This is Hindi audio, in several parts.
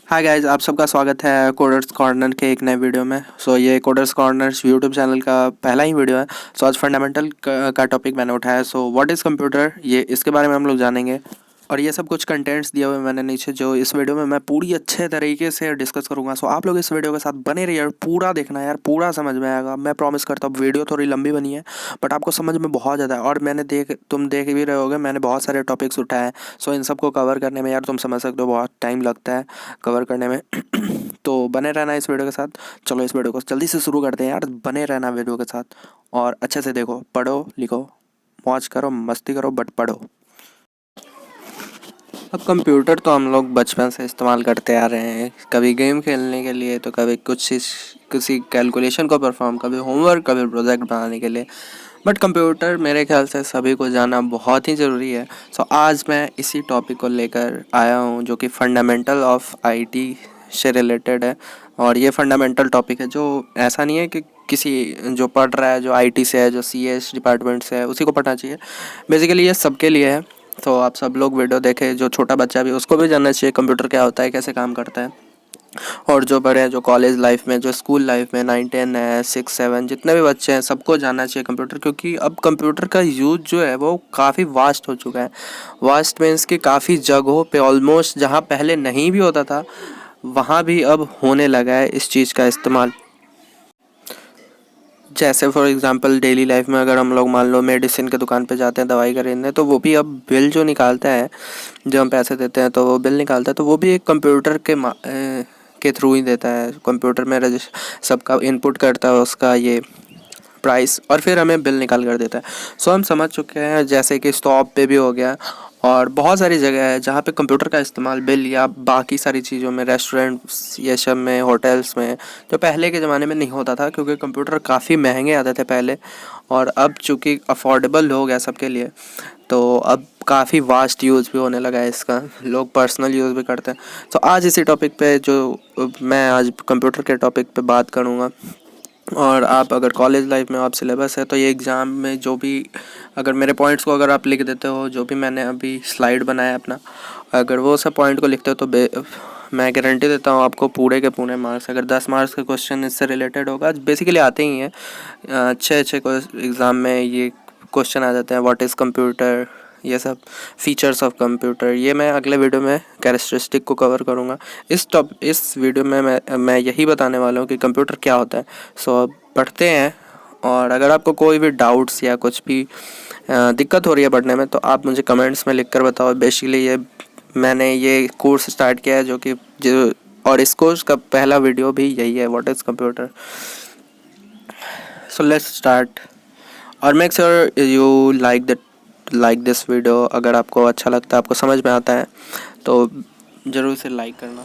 हाय गाइस, आप सबका स्वागत है कोडर्स कॉर्नर के एक नए वीडियो में। ये कोडर्स कॉर्नर यूट्यूब चैनल का पहला ही वीडियो है। आज फंडामेंटल का टॉपिक मैंने उठाया। व्हाट इज़ कंप्यूटर, ये इसके बारे में हम लोग जानेंगे। और ये सब कुछ कंटेंट्स दिए हुए मैंने नीचे, जो इस वीडियो में मैं पूरी अच्छे तरीके से डिस्कस करूंगा। आप लोग इस वीडियो के साथ बने रहिए और पूरा देखना यार, पूरा समझ में आएगा। मैं प्रॉमिस करता हूँ वीडियो थोड़ी लंबी बनी है बट आपको समझ में बहुत ज़्यादा है। और तुम देख भी रहे होगे, मैंने बहुत सारे टॉपिक्स उठाए हैं। इन सबको कवर करने में यार तुम समझ सकते हो बहुत टाइम लगता है कवर करने में। तो बने रहना इस वीडियो के साथ। चलो इस वीडियो को जल्दी से शुरू करते हैं यार, बने रहना वीडियो के साथ और अच्छे से देखो, पढ़ो, लिखो, मौज करो, मस्ती करो, बट पढ़ो। अब कंप्यूटर तो हम लोग बचपन से इस्तेमाल करते आ रहे हैं, कभी गेम खेलने के लिए, तो कभी किसी कैलकुलेशन को परफॉर्म, कभी होमवर्क, कभी प्रोजेक्ट बनाने के लिए। बट कंप्यूटर मेरे ख्याल से सभी को जानना बहुत ही ज़रूरी है। आज मैं इसी टॉपिक को लेकर आया हूँ, जो कि फंडामेंटल ऑफ आईटी से रिलेटेड है। और ये फंडामेंटल टॉपिक है, जो ऐसा नहीं है कि किसी जो पढ़ रहा है, जो आईटी से है, जो सीएस डिपार्टमेंट से है, उसी को पढ़ना चाहिए। बेसिकली ये सबके लिए है। आप सब लोग वीडियो देखें, जो छोटा बच्चा भी, उसको भी जानना चाहिए कंप्यूटर क्या होता है, कैसे काम करता है। और जो बड़े हैं, जो कॉलेज लाइफ में, जो स्कूल लाइफ में 9 10 है, 6 7, जितने भी बच्चे हैं, सबको जानना चाहिए कंप्यूटर। क्योंकि अब कंप्यूटर का यूज़ जो है वो काफ़ी वास्ट हो चुका है। वास्ट मीन्स कि काफ़ी जगहों पे ऑलमोस्ट जहाँ पहले नहीं भी होता था, वहाँ भी अब होने लगा है इस चीज़ का इस्तेमाल। जैसे फॉर एग्जांपल डेली लाइफ में अगर हम लोग मान लो मेडिसिन के दुकान पे जाते हैं दवाई खरीदने, तो वो भी अब बिल जो निकालता है, जो हम पैसे देते हैं तो वो बिल निकालता है, तो वो भी एक कंप्यूटर के थ्रू ही देता है। कंप्यूटर में रजिस्टर सबका इनपुट करता है उसका ये प्राइस, और फिर हमें बिल निकाल कर देता है। हम समझ चुके हैं, जैसे कि स्टॉप पे भी हो गया, और बहुत सारी जगह है जहाँ पे कंप्यूटर का इस्तेमाल बिल या बाकी सारी चीज़ों में, रेस्टोरेंट्स ये सब में, होटल्स में, जो पहले के ज़माने में नहीं होता था क्योंकि कंप्यूटर काफ़ी महंगे आते थे पहले। और अब चूँकि अफोर्डेबल हो गया सबके लिए, तो अब काफ़ी वास्ट यूज़ भी होने लगा है इसका, लोग पर्सनल यूज़ भी करते हैं। आज इसी टॉपिक पे, जो मैं आज कंप्यूटर के टॉपिक पे बात करूँगा। और आप अगर कॉलेज लाइफ में आप सिलेबस है, तो ये एग्ज़ाम में जो भी, अगर मेरे पॉइंट्स को अगर आप लिख देते हो, जो भी मैंने अभी स्लाइड बनाया अपना, अगर वो सब पॉइंट को लिखते हो, तो मैं गारंटी देता हूँ आपको पूरे के पूरे मार्क्स, अगर 10 मार्क्स का क्वेश्चन इससे रिलेटेड होगा, बेसिकली आते ही हैं। अच्छे अच्छे एग्ज़ाम में ये क्वेश्चन आ जाते हैं, व्हाट इज़ कंप्यूटर, ये सब फीचर्स ऑफ कंप्यूटर। ये मैं अगले वीडियो में कैरेक्टरिस्टिक को कवर करूँगा। इस वीडियो में मैं यही बताने वाला हूँ कि कंप्यूटर क्या होता है। अब पढ़ते हैं। और अगर आपको कोई भी डाउट्स या कुछ भी दिक्कत हो रही है पढ़ने में, तो आप मुझे कमेंट्स में लिख कर बताओ। बेसिकली मैंने ये कोर्स स्टार्ट किया है, और इस कोर्स का पहला वीडियो भी यही है, what is computer. Let's start. और make sure you like this video. अगर आपको अच्छा लगता है, आपको समझ में आता है, तो ज़रूर से लाइक करना।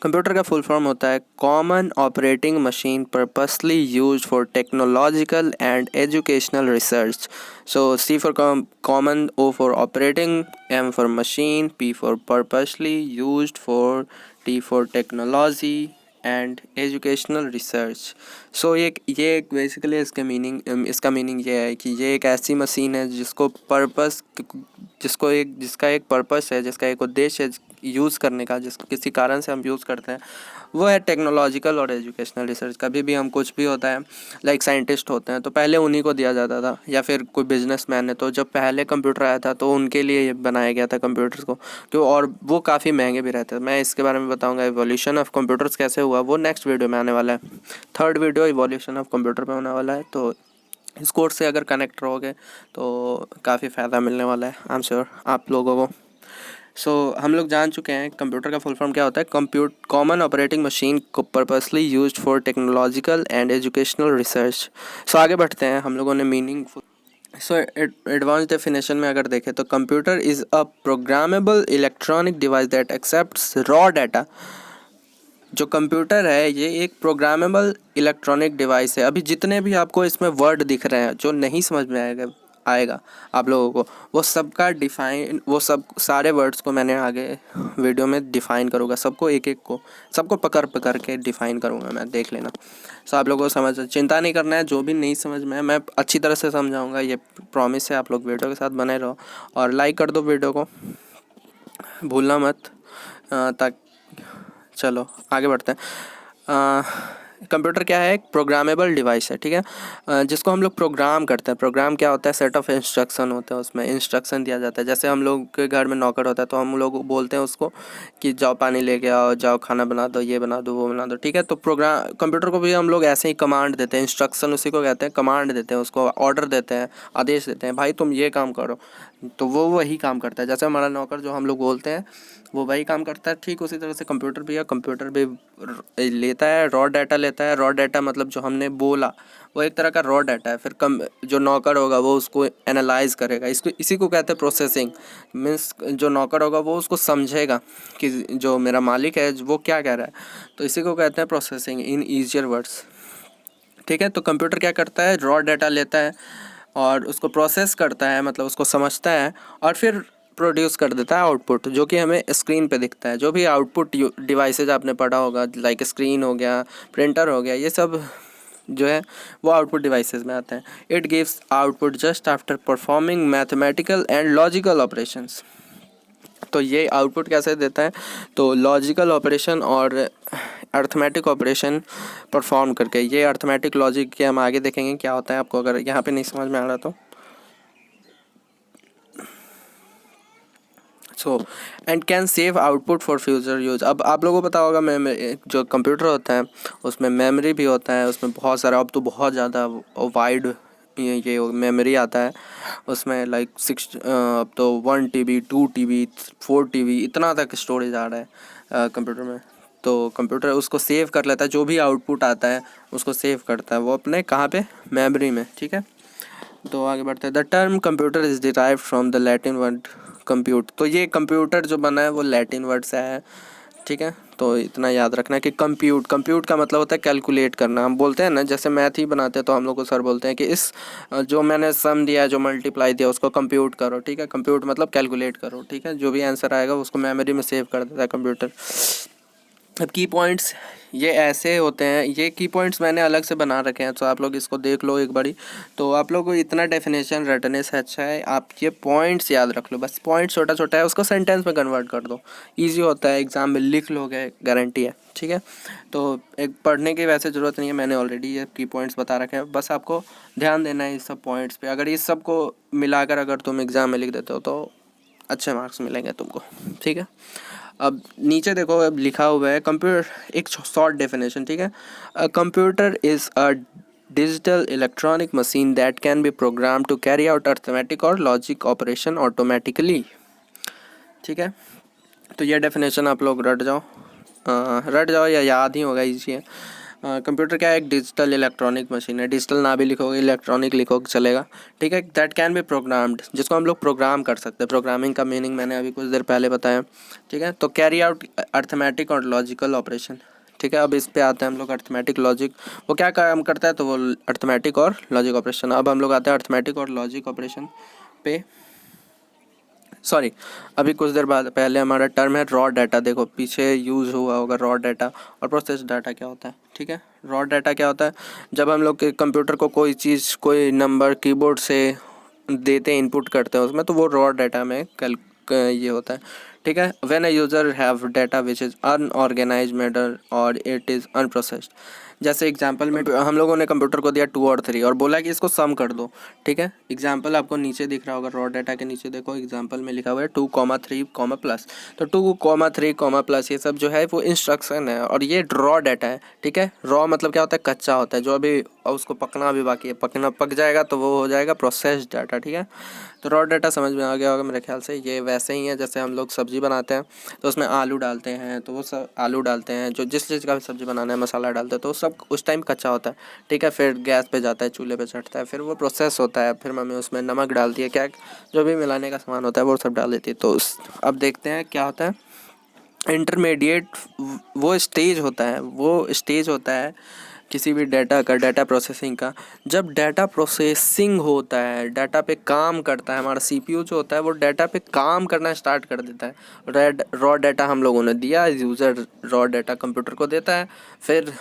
कंप्यूटर का फुल फॉर्म होता है common operating machine purposely used for technological and educational research. C for common, O for operating, M for machine, P for purposely used for, T for technology and educational research. ये बेसिकली इसका मीनिंग ये है कि ये एक ऐसी मशीन है जिसका एक पर्पस है, जिसका एक उद्देश्य है यूज़ करने का, किसी कारण से हम यूज़ करते हैं, वो है टेक्नोलॉजिकल और एजुकेशनल रिसर्च। कभी भी हम कुछ भी होता है, लाइक साइंटिस्ट होते हैं, तो पहले उन्हीं को दिया जाता था, या फिर कोई बिजनेसमैन है, तो जब पहले कंप्यूटर आया था तो उनके लिए ये बनाया गया था कंप्यूटर्स को, और वो काफ़ी महंगे भी रहते हैं। मैं इसके बारे में बताऊंगा, इवोल्यूशन ऑफ कंप्यूटर्स कैसे हुआ, वो नेक्स्ट वीडियो में आने वाला है। Third video evolution of computer पे होने वाला है। तो इस कोर्स से अगर कनेक्ट रहोगे तो काफ़ी फ़ायदा मिलने वाला है, आई एम श्योर आप लोगों को। हम लोग जान चुके हैं कंप्यूटर का फुल फॉर्म क्या होता है। कॉमन ऑपरेटिंग मशीन को purposely used for technological and educational research. आगे बढ़ते हैं, हम लोगों ने मीनिंग। एडवांस डेफिनेशन में अगर देखें, तो computer is a programmable electronic device that accepts raw data. जो कंप्यूटर है, ये एक प्रोग्रामेबल इलेक्ट्रॉनिक डिवाइस है। अभी जितने भी आपको इसमें वर्ड दिख रहे हैं, जो नहीं समझ में आएगा, आएगा आप लोगों को, वो सबका डिफाइन, वो सब सारे वर्ड्स को मैंने आगे वीडियो में डिफ़ाइन करूँगा, सबको एक एक को, सबको पकड़ पकड़ के डिफ़ाइन करूँगा मैं, देख लेना। सो आप लोगों को समझ, चिंता नहीं करना है, जो भी नहीं समझ में है मैं अच्छी तरह से समझाऊँगा, ये प्रॉमिस है। आप लोग वीडियो के साथ बने रहो और लाइक कर दो वीडियो को, भूलना मत। तक चलो आगे बढ़ते हैं। कंप्यूटर क्या है? एक प्रोग्रामेबल डिवाइस है, ठीक है, जिसको हम लोग प्रोग्राम करते हैं। प्रोग्राम क्या होता है? सेट ऑफ इंस्ट्रक्शन होते हैं, उसमें इंस्ट्रक्शन दिया जाता है। जैसे हम लोग के घर में नौकर होता है तो हम लोग बोलते हैं उसको कि जाओ पानी लेके आओ, जाओ खाना बना दो, ये बना दो, वो बना दो, ठीक है। तो प्रोग्राम, कंप्यूटर को भी हम लोग ऐसे ही कमांड देते हैं, इंस्ट्रक्शन उसी को कहते हैं, कमांड देते हैं, उसको ऑर्डर देते हैं, आदेश देते हैं, भाई तुम ये काम करो, तो वो वही काम करता है। जैसे हमारा नौकर जो हम लोग बोलते हैं वो वही काम करता है, ठीक उसी तरह से कंप्यूटर भी है। कंप्यूटर भी लेता है, रॉ डाटा लेता है। रॉ डाटा मतलब जो हमने बोला वो एक तरह का रॉ डाटा है, फिर जो नौकर होगा वो उसको एनालाइज करेगा, इसको इसी को कहते हैं प्रोसेसिंग। मीन्स जो नौकर होगा वो उसको समझेगा कि जो मेरा मालिक है वो क्या कह रहा है, तो इसी को कहते हैं प्रोसेसिंग इन ईजियर वर्ड्स, ठीक है। तो कंप्यूटर क्या करता है? रॉ डाटा लेता है और उसको प्रोसेस करता है, मतलब उसको समझता है और फिर प्रोड्यूस कर देता है आउटपुट, जो कि हमें स्क्रीन पे दिखता है। जो भी आउटपुट डिवाइसेज आपने पढ़ा होगा, लाइक स्क्रीन हो गया, प्रिंटर हो गया, ये सब जो है वो आउटपुट डिवाइसेस में आते हैं। It gives output just after performing mathematical and logical operations. तो ये आउटपुट कैसे देता है? तो लॉजिकल ऑपरेशन और अर्थमेटिक ऑपरेशन परफॉर्म करके। ये अर्थमेटिक लॉजिक के हम आगे देखेंगे क्या होता है, आपको अगर यहाँ पे नहीं समझ में आ रहा तो। So and can save output for future use. अब आप लोगों को पता होगा जो कंप्यूटर होता है उसमें मेमोरी भी होता है, उसमें बहुत सारा, अब तो बहुत ज़्यादा वाइड ये मेमोरी आता है उसमें, लाइक 6 अब तो 1 TB 2 TB 4 TB इतना तक स्टोरेज आ रहा है कंप्यूटर में। तो कंप्यूटर उसको सेव कर लेता है, जो भी आउटपुट आता है उसको सेव करता है वो अपने कहाँ पे? मेमोरी में, ठीक है। तो आगे बढ़ते हैं। The term computer is derived from the Latin word compute. तो ये कंप्यूटर जो बना है वो लैटिन वर्ड से है, ठीक है। तो इतना याद रखना है कि कंप्यूट का मतलब होता है कैलकुलेट करना। हम बोलते हैं ना, जैसे मैथ ही बनाते हैं तो हम लोग को सर बोलते हैं कि इस जो मैंने सम दिया, जो मल्टीप्लाई दिया, उसको कंप्यूट करो, ठीक है। कंप्यूट मतलब कैलकुलेट करो, ठीक है। जो भी आंसर आएगा उसको मेमोरी में सेव कर देता है कंप्यूटर। अब की पॉइंट्स ये ऐसे होते हैं, ये की पॉइंट्स मैंने अलग से बना रखे हैं, तो आप लोग इसको देख लो एक बारी। तो आप लोग को इतना डेफिनेशन रटने से अच्छा है आप ये पॉइंट्स याद रख लो, बस पॉइंट छोटा छोटा है, उसको सेंटेंस में कन्वर्ट कर दो, इजी होता है, एग्जाम में लिख लोगे, गारंटी है, ठीक है। तो एक पढ़ने की वैसे ज़रूरत नहीं है, मैंने ऑलरेडी ये की पॉइंट्स बता रखे हैं, बस आपको ध्यान देना है इस सब पॉइंट्स पे। अगर इस सब को मिलाकर अगर तुम एग्ज़ाम में लिख देते हो तो अच्छे मार्क्स मिलेंगे तुमको, ठीक है। अब नीचे देखो, अब लिखा हुआ है कंप्यूटर, एक शॉर्ट डेफिनेशन, ठीक है। Computer is a digital electronic machine that can be program to carry out arithmetic और लॉजिक ऑपरेशन ऑटोमेटिकली, ठीक है। तो ये डेफिनेशन आप लोग रट जाओ या याद ही होगा, ईजी है। कंप्यूटर क्या है? एक डिजिटल इलेक्ट्रॉनिक मशीन है, डिजिटल ना भी लिखोगे इलेक्ट्रॉनिक लिखोगे चलेगा, ठीक है। दैट कैन बी प्रोग्राम्ड, जिसको हम लोग प्रोग्राम कर सकते हैं। प्रोग्रामिंग का मीनिंग मैंने अभी कुछ देर पहले बताया, ठीक है। तो कैरी आउट अर्थमेटिक और लॉजिकल ऑपरेशन, ठीक है। अब इस पे आते हैं हम लोग, अर्थमेटिक लॉजिक वो क्या काम करता है, तो वो अर्थमेटिक और लॉजिक ऑपरेशन। अब हम लोग आते हैं अर्थमेटिक और लॉजिक ऑपरेशन पे। सॉरी, अभी कुछ देर बाद पहले हमारा टर्म है रॉ डाटा। देखो पीछे यूज़ हुआ होगा रॉ डाटा और प्रोसेस डाटा क्या होता है, ठीक है। रॉ डाटा क्या होता है? जब हम लोग के कंप्यूटर को कोई चीज़, कोई नंबर कीबोर्ड से देते हैं, इनपुट करते हैं उसमें, तो वो रॉ डाटा में ये होता है, ठीक है। When a user have data which is unorganised matter और इट इज़ अनप्रोसेस्ड। जैसे एग्जांपल में हम लोगों ने कंप्यूटर को दिया 2 और 3 और बोला कि इसको सम कर दो, ठीक है। एग्जांपल आपको नीचे दिख रहा होगा, रॉ डाटा के नीचे देखो एग्जांपल में लिखा हुआ है 2, 3, प्लस। तो 2, 3, प्लस ये सब जो है वो इंस्ट्रक्शन है और ये रॉ डाटा है, ठीक है। रॉ मतलब क्या होता है? कच्चा होता है, जो अभी उसको पकना अभी बाकी है, पक जाएगा तो वो हो जाएगा प्रोसेस्ड डाटा, ठीक है। तो रॉ डाटा समझ में आ गया होगा मेरे ख्याल से। ये वैसे ही है जैसे हम लोग सब्ज़ी बनाते हैं तो उसमें आलू डालते हैं, तो वो सब आलू डालते हैं, जो जिस चीज़ का भी सब्ज़ी बनाना है मसाला डालते हैं, तो सब उस टाइम कच्चा होता है, ठीक है। फिर गैस पे जाता है, चूल्हे पे चढ़ता है, फिर वो प्रोसेस होता है, फिर मम्मी उसमें नमक डालती है, क्या जो भी मिलाने का सामान होता है वो सब डाल देती है। तो अब देखते हैं क्या होता है इंटरमीडिएट। वो स्टेज होता है किसी भी डाटा का, डाटा प्रोसेसिंग का, जब डाटा प्रोसेसिंग होता है, डाटा पे काम करता है, हमारा सीपीयू जो होता है वो डाटा पे काम करना स्टार्ट कर देता है। रॉ डाटा हम लोगों ने दिया, यूज़र रॉ डाटा कंप्यूटर को देता है, फिर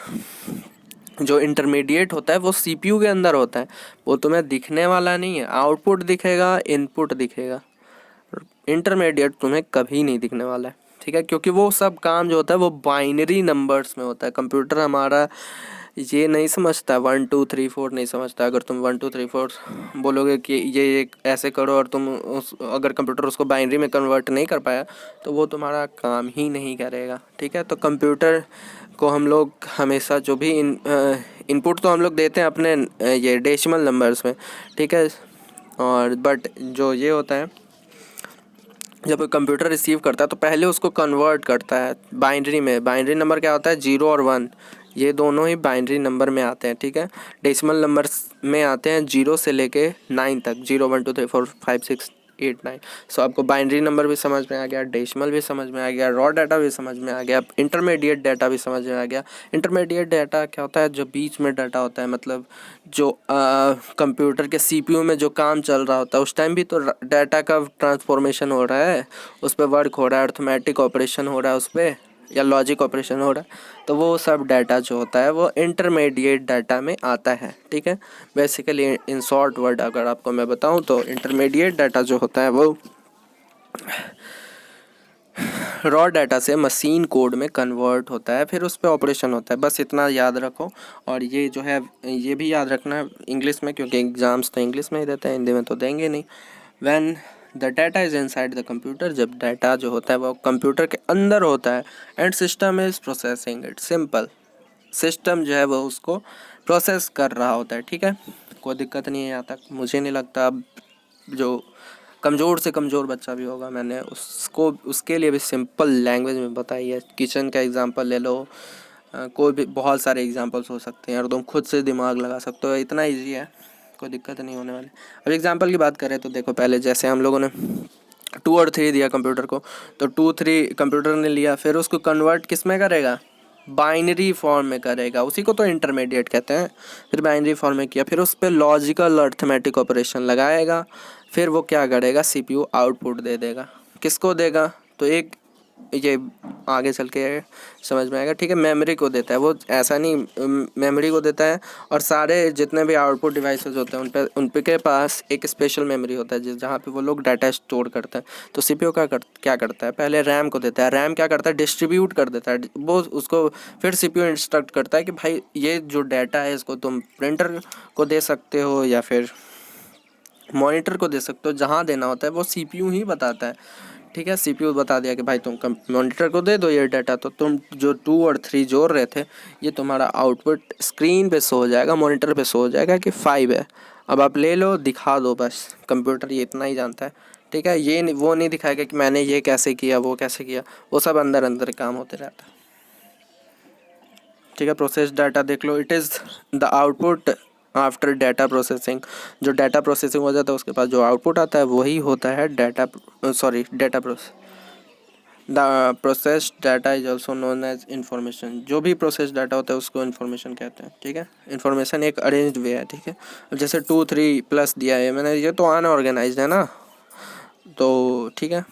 जो इंटरमीडिएट होता है वो सीपीयू के अंदर होता है, वो तुम्हें दिखने वाला नहीं है, आउटपुट दिखेगा, इनपुट दिखेगा, इंटरमीडिएट तुम्हें कभी नहीं दिखने वाला है, ठीक है, क्योंकि वो सब काम जो होता है वो बाइनरी नंबर्स में होता है। कंप्यूटर हमारा ये नहीं समझता, 1 2 3 4 नहीं समझता। अगर तुम 1 2 3 4 बोलोगे कि ये ऐसे करो और तुम अगर कंप्यूटर उसको बाइनरी में कन्वर्ट नहीं कर पाया तो वो तुम्हारा काम ही नहीं करेगा, ठीक है। तो कंप्यूटर को हम लोग हमेशा जो भी इनपुट तो हम लोग देते हैं अपने ये डेसिमल नंबर्स में, ठीक है, और बट जो ये होता है, जब कंप्यूटर रिसीव करता है तो पहले उसको कन्वर्ट करता है बाइनरी में। बाइनरी नंबर क्या होता है, 0 और 1, ये दोनों ही बाइनरी नंबर में आते हैं, ठीक है। डेसिमल नंबर्स में आते हैं 0 से लेके 9 तक, 0 1 2 3 4 5 6 8 9। सो आपको बाइनरी नंबर भी समझ में आ गया, डेसिमल भी समझ में आ गया, रॉ डाटा भी समझ में आ गया, इंटरमीडिएट डाटा भी समझ में आ गया। इंटरमीडिएट डाटा क्या होता है, जो बीच में डाटा होता है, मतलब जो कंप्यूटर के सीपीयू में जो काम चल रहा होता है उस टाइम भी तो डाटा का ट्रांसफॉर्मेशन हो रहा है, उस पर वर्क हो रहा है, अर्थमेटिक ऑपरेशन हो रहा है उस पर, या लॉजिक ऑपरेशन हो रहा है, तो वो सब डाटा जो होता है वो इंटरमीडिएट डाटा में आता है, ठीक है। बेसिकली इन शॉर्ट वर्ड अगर आपको मैं बताऊं तो इंटरमीडिएट डाटा जो होता है वो रॉ डाटा से मशीन कोड में कन्वर्ट होता है, फिर उस पर ऑपरेशन होता है, बस इतना याद रखो। और ये जो है ये भी याद रखना है इंग्लिश में, क्योंकि एग्ज़ाम्स तो इंग्लिश में ही देते हैं, हिंदी में तो देंगे नहीं। When the data is inside the computer, जब डाटा जो होता है वो कंप्यूटर के अंदर होता है, and system is processing it, simple, system जो है वो उसको प्रोसेस कर रहा होता है, ठीक है। कोई दिक्कत नहीं है यहाँ तक, मुझे नहीं लगता। अब जो कमज़ोर से कमज़ोर बच्चा भी होगा, मैंने उसको उसके लिए भी सिंपल लैंग्वेज में बताई है। किचन का एग्जांपल ले लो, कोई भी बहुत सारे एग्जांपल्स हो सकते हैं और तुम खुद से दिमाग लगा सकते हो, इतना इजी है, कोई दिक्कत नहीं होने वाली। अब एग्जांपल की बात करें तो देखो, पहले जैसे हम लोगों ने 2 और 3 दिया कंप्यूटर को, तो 2 3 कंप्यूटर ने लिया, फिर उसको कन्वर्ट किस में करेगा, बाइनरी फॉर्म में करेगा, उसी को तो इंटरमीडिएट कहते हैं। फिर बाइनरी फॉर्म में किया, फिर उस पर लॉजिकल अर्थमेटिक ऑपरेशन लगाएगा, फिर वो क्या करेगा, सीपीयू आउटपुट दे देगा। किसको देगा, तो एक ये आगे चल के समझ में आएगा, ठीक है। मेमोरी को देता है वो, ऐसा नहीं, मेमोरी को देता है, और सारे जितने भी आउटपुट डिवाइसेस होते हैं उन पे के पास एक स्पेशल मेमोरी होता है जहाँ पे वो लोग डाटा स्टोर करते हैं। तो सीपीयू क्या करता है, पहले रैम को देता है, रैम क्या करता है, डिस्ट्रीब्यूट कर देता है वो उसको, फिर सीपीयू इंस्ट्रक्ट करता है कि भाई ये जो डाटा है इसको तुम प्रिंटर को दे सकते हो या फिर मॉनिटर को दे सकते हो, जहाँ देना होता है वो सीपीयू ही बताता है, ठीक है। सीपीयू बता दिया कि भाई तुम मॉनिटर को दे दो ये डाटा, तो तुम जो 2 और 3 जोड़ रहे थे ये तुम्हारा आउटपुट स्क्रीन पे शो हो जाएगा, मॉनिटर पे शो हो जाएगा कि 5 है, अब आप ले लो दिखा दो, बस कंप्यूटर ये इतना ही जानता है, ठीक है। ये नहीं, वो नहीं दिखाएगा कि मैंने ये कैसे किया वो कैसे किया, वो सब अंदर अंदर काम होते रहता है, ठीक है। प्रोसेस डाटा देख लो, it is the output after data processing, जो डाटा प्रोसेसिंग हो जाता है उसके पास जो आउटपुट आता है वही होता है data process. The process data is also known as information, जो भी प्रोसेस डाटा होता है उसको इन्फॉर्मेशन कहते हैं, ठीक है। इन्फॉर्मेशन एक अरेंज्ड वे है, ठीक है। अब जैसे 2 3 प्लस दिया है मैंने, ये तो अनऑर्गेनाइज्ड है ना, तो ठीक है।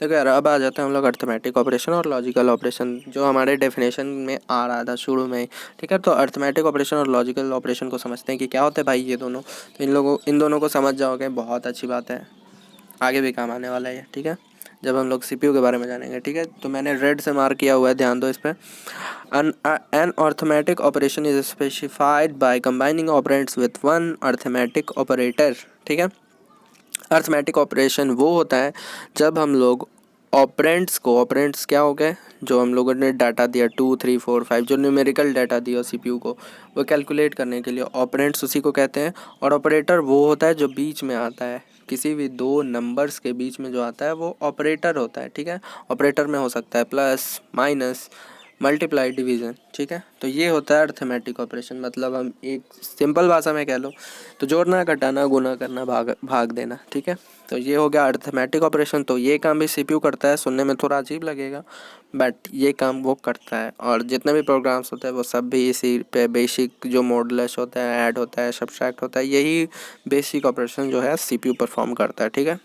देखो यार, अब आ जाते हैं हम लोग अर्थमेटिक ऑपरेशन और लॉजिकल ऑपरेशन, जो हमारे डेफिनेशन में आ रहा था शुरू में, ठीक है। तो अर्थमेटिक ऑपरेशन और लॉजिकल ऑपरेशन को समझते हैं कि क्या होता है भाई ये दोनों, तो इन दोनों को समझ जाओगे, बहुत अच्छी बात है, आगे भी काम आने वाला है, ठीक है, जब हम लोग सीपीयू के बारे में जानेंगे, ठीक है। तो मैंने रेड से मार्क किया हुआ है, ध्यान दो इस पर। An arithmetic operation is specified by combining operands with one arithmetic operator, ठीक है। अर्थमेटिक ऑपरेशन वो होता है जब हम लोग ऑपरेंड्स क्या हो गए, जो हम लोगों ने डाटा दिया 2 3 4 5, जो न्यूमेरिकल डाटा दिया सीपीयू को, वो कैलकुलेट करने के लिए ऑपरेंड्स उसी को कहते हैं। और ऑपरेटर वो होता है जो बीच में आता है, किसी भी दो नंबर्स के बीच में जो आता है वो ऑपरेटर होता है, ठीक है। ऑपरेटर में हो सकता है प्लस, माइनस, मल्टीप्लाई, डिवीज़न, ठीक है। तो ये होता है अर्थमेटिक ऑपरेशन, मतलब हम एक सिंपल भाषा में कह लो तो जोड़ना, घटाना, गुना करना, भाग देना, ठीक है। तो ये हो गया अर्थमेटिक ऑपरेशन। तो ये काम भी सीपीयू करता है, सुनने में थोड़ा अजीब लगेगा बट ये काम वो करता है। और जितने भी प्रोग्राम्स होते हैं वो सब भी इसी पे बेसिक, जो मॉडुलस होता है, ऐड होता है, सब्सट्रैक्ट होता है, यही बेसिक ऑपरेशन जो है सीपीयू परफॉर्म करता है, ठीक है।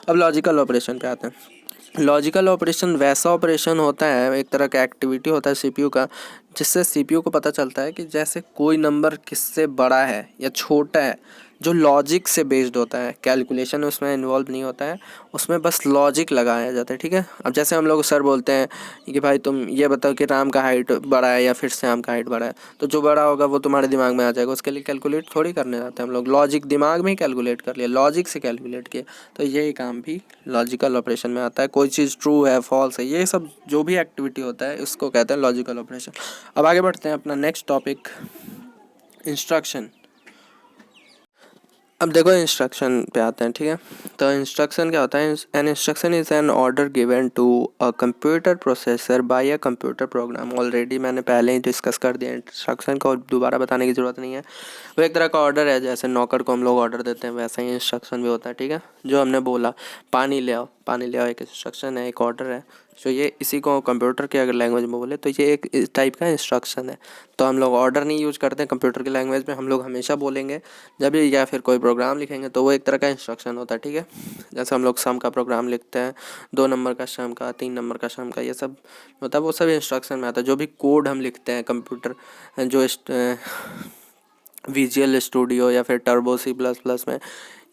अब लॉजिकल ऑपरेशन पे आते हैं। लॉजिकल ऑपरेशन वैसा ऑपरेशन होता है, एक तरह का एक्टिविटी होता है सीपीयू का, जिससे सीपीयू को पता चलता है कि जैसे कोई नंबर किससे बड़ा है या छोटा है, जो लॉजिक से बेस्ड होता है। कैलकुलेशन उसमें इन्वॉल्व नहीं होता है, उसमें बस लॉजिक लगाया जाता है, ठीक है। अब जैसे हम लोग सर बोलते हैं कि भाई तुम ये बताओ कि राम का हाइट बड़ा है या फिर श्याम का हाइट बड़ा है, तो जो बड़ा होगा वो तुम्हारे दिमाग में आ जाएगा। उसके लिए कैलकुलेट थोड़ी करने जाते हैं हम लोग, लॉजिक दिमाग में ही कैलकुलेट कर लिया, लॉजिक से कैलकुलेट किया। तो यही काम भी लॉजिकल ऑपरेशन में आता है। कोई चीज़ ट्रू है, फॉल्स है, ये सब जो भी एक्टिविटी होता है इसको कहते हैं लॉजिकल ऑपरेशन। अब आगे बढ़ते हैं अपना नेक्स्ट टॉपिक, इंस्ट्रक्शन। अब देखो इंस्ट्रक्शन पे आते हैं, ठीक है। तो इंस्ट्रक्शन क्या होता है? An instruction is an order given to a computer processor by a computer program. Already मैंने पहले ही डिस्कस कर दिया इंस्ट्रक्शन को, दोबारा बताने की ज़रूरत नहीं है। वो एक तरह का ऑर्डर है, जैसे नौकर को हम लोग ऑर्डर देते हैं वैसा ही इंस्ट्रक्शन भी होता है, ठीक है। जो हमने बोला पानी ले आओ, पानी ले आओ, एक इंस्ट्रक्शन है, एक ऑर्डर है। तो ये इसी को कंप्यूटर के अगर लैंग्वेज में बोले तो ये एक इस टाइप का इंस्ट्रक्शन है। तो हम लोग ऑर्डर नहीं यूज करते हैं कंप्यूटर की लैंग्वेज में, हम लोग हमेशा बोलेंगे जब भी या फिर कोई प्रोग्राम लिखेंगे तो वो एक तरह का इंस्ट्रक्शन होता है, ठीक है। जैसे हम लोग सम का प्रोग्राम लिखते हैं, 2 नंबर का सम का, 3 नंबर का सम का, ये सब होता है, वो सब इंस्ट्रक्शन में आता है। जो भी कोड हम लिखते हैं कंप्यूटर, जो विजुअल स्टूडियो या फिर टर्बो C++ में,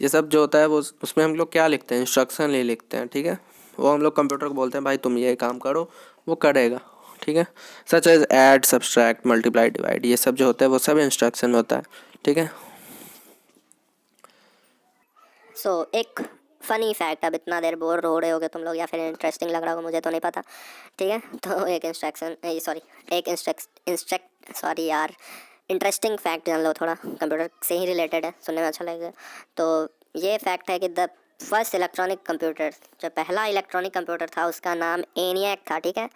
ये सब जो होता है वो उसमें हम लोग क्या लिखते हैं? इंस्ट्रक्शन ले लिखते हैं, ठीक है। वो हम लोग कंप्यूटर को बोलते हैं भाई तुम ये काम करो, वो करेगा, ठीक है। Such as add, subtract, multiply, divide, ये सब जो होता है वो सब इंस्ट्रक्शन में होता है, ठीक है। एक फ़नी फैक्ट, अब इतना देर बोर हो रहे होगे तुम लोग या फिर इंटरेस्टिंग लग रहा होगा, मुझे तो नहीं पता, ठीक है। तो इंटरेस्टिंग फैक्ट जान लो, थोड़ा कंप्यूटर से ही रिलेटेड है, सुनने में अच्छा लगेगा। तो ये फैक्ट है कि द फर्स्ट इलेक्ट्रॉनिक कंप्यूटर, जो पहला इलेक्ट्रॉनिक कंप्यूटर था उसका नाम एनियक था, ठीक है।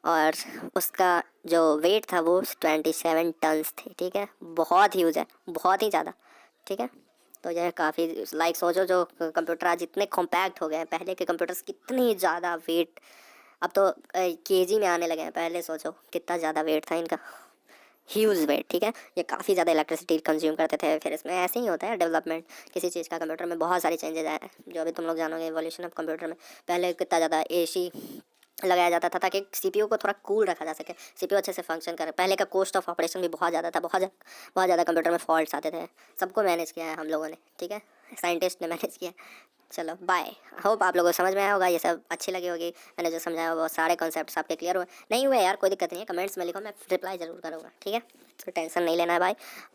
और उसका जो वेट था वो 27 टन्स थे, ठीक है। बहुत ह्यूज है, बहुत ही ज़्यादा, ठीक है। तो यह काफ़ी लाइक सोचो जो कंप्यूटर आज इतने कॉम्पैक्ट हो गए हैं, पहले के कंप्यूटर्स कितनी ज़्यादा वेट, अब तो केजी में आने लगे हैं, पहले सोचो कितना ज़्यादा वेट था इनका, ह्यूज वेट, ठीक है। ये काफ़ी ज़्यादा इलेक्ट्रिसिटी कंज्यूम करते थे। फिर इसमें ऐसे ही होता है डेवलपमेंट किसी चीज़ का, कंप्यूटर में बहुत सारी चेंजेस आए हैं जो अभी तुम लोग जानोगे, एवोल्यूशन ऑफ कंप्यूटर में। पहले कितना ज़्यादा एसी लगाया जाता था ताकि सीपीयू को थोड़ा कूल रखा जा सके, सीपीयू अच्छे से फंक्शन करे। पहले का कॉस्ट ऑफ ऑपरेशन भी बहुत ज़्यादा था, बहुत ज़्यादा कंप्यूटर में फॉल्ट्स आते थे। सबको मैनेज किया है हम लोगों ने, ठीक है, साइंटिस्ट ने मैनेज किया। चलो बाय, होप आप लोगों को समझ में आया होगा, ये सब अच्छी लगी होगी, मैंने जो समझाया वो सारे कॉन्सेप्ट्स आपके क्लियर हुए। नहीं हुए यार कोई दिक्कत नहीं है, कमेंट्स में लिखो, मैं रिप्लाई ज़रूर करूँगा, ठीक है। तो टेंशन नहीं लेना है भाई,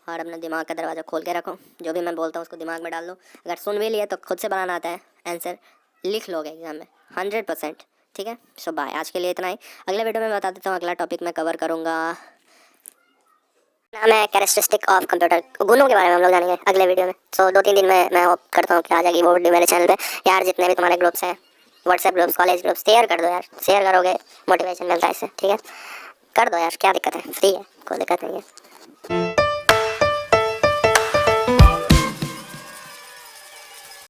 और अपना दिमाग का दरवाज़ा खोल के रखो, जो भी मैं बोलता हूँ उसको दिमाग में डाल लो। अगर सुन भी लिए तो खुद से बनाना आता है, आंसर लिख लोगे एग्जाम में 100%, ठीक है। सो बाय, आज के लिए इतना ही। अगले वीडियो में बता देता हूँ अगला टॉपिक मैं कवर करूँगा, नाम है कैरेक्टरिस्टिक ऑफ कंप्यूटर, गुणों के बारे में हम लोग जानेंगे अगले वीडियो में। सो 2-3 दिन में मैं होप करता हूँ कि आ जाएगी वो वीडियो मेरे चैनल पे। यार जितने भी तुम्हारे ग्रुप्स हैं, WhatsApp groups, college groups, share कर दो यार, शेयर करोगे मोटिवेशन मिलता है इससे, ठीक है। कर दो यार, क्या दिक्कत है, फ्री है, कोई दिक्कत नहीं है।